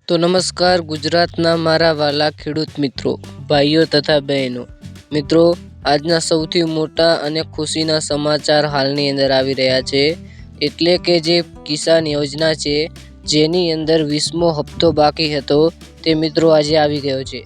તો નમસ્કાર ગુજરાતના મારા વાલા ખેડૂત મિત્રો, ભાઈઓ તથા બહેનો. મિત્રો, આજના સૌથી મોટા અને ખુશીના સમાચાર હાલની અંદર આવી રહ્યા છે. એટલે કે જે કિસાન યોજના છે, જેની અંદર 20મો હપ્તો બાકી હતો, તે મિત્રો આજે આવી ગયો છે.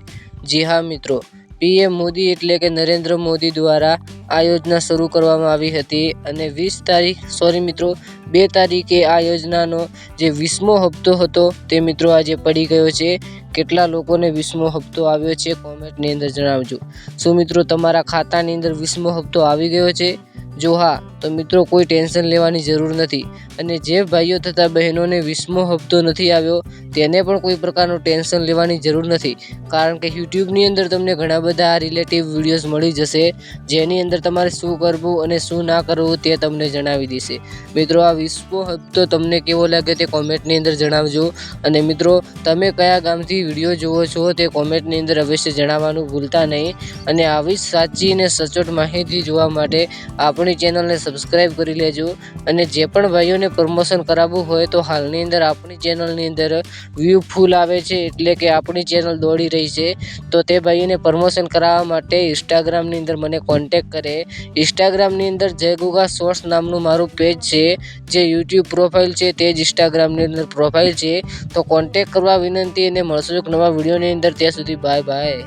જી હા મિત્રો, પીએમ મોદી એટલે કે નરેન્દ્ર મોદી દ્વારા આ યોજના શરૂ કરવામાં આવી હતી અને 2 તારીખે આ યોજનાનો જે 20મો હપ્તો હતો તે મિત્રો આજે પડી ગયો છે. કેટલા લોકોને 20મો હપ્તો આવ્યો છે કોમેન્ટની અંદર જણાવજો. શું મિત્રો તમારા ખાતાની અંદર 20મો હપ્તો આવી ગયો છે? જો હા, તો મિત્રો કોઈ ટેન્શન લેવાની જરૂર નથી. અને જે ભાઈઓ તથા બહેનોને 20મો હપ્તો નથી આવ્યો તેને પણ કોઈ પ્રકારનું ટેન્શન લેવાની જરૂર નથી, કારણ કે યુટ્યુબની અંદર તમને ઘણા બધા આ રિલેટિવ વિડીયોઝ મળી જશે, જેની અંદર તમારે શું કરવું અને શું ના કરવું તે તમને જણાવી દેશે. મિત્રો, આ 20મો હપ્તો તમને કેવો લાગે તે કોમેન્ટની અંદર જણાવજો. અને મિત્રો, તમે કયા ગામથી વિડીયો જુઓ છો તે કોમેન્ટની અંદર અવશ્ય જણાવવાનું ભૂલતા નહીં. અને આવી સાચી અને સચોટ માહિતી જોવા માટે આપણી ચેનલને સબસ્ક્રાઈબ કરી લેજો. અને જે પણ ભાઈઓને પ્રમોશન કરાવવું હોય તો હાલની અંદર આપણી ચેનલની અંદર વ્યૂ ફૂલ આવે છે, એટલે કે આપણી ચેનલ દોડી રહી છે. તો તે ભાઈઓને પ્રમોશન કરાવવા માટે ઇન્સ્ટાગ્રામની અંદર મને કોન્ટેક કરે. ઇન્સ્ટાગ્રામની અંદર જય ગુગા શોર્ટ્સ નામનું મારું પેજ છે, જે યુટ્યુબ પ્રોફાઇલ છે તે જ ઇન્સ્ટાગ્રામની અંદર પ્રોફાઇલ છે. તો કોન્ટેક કરવા વિનંતી, અને મળશું એક નવા વિડીયોની અંદર. ત્યાં સુધી બાય બાય.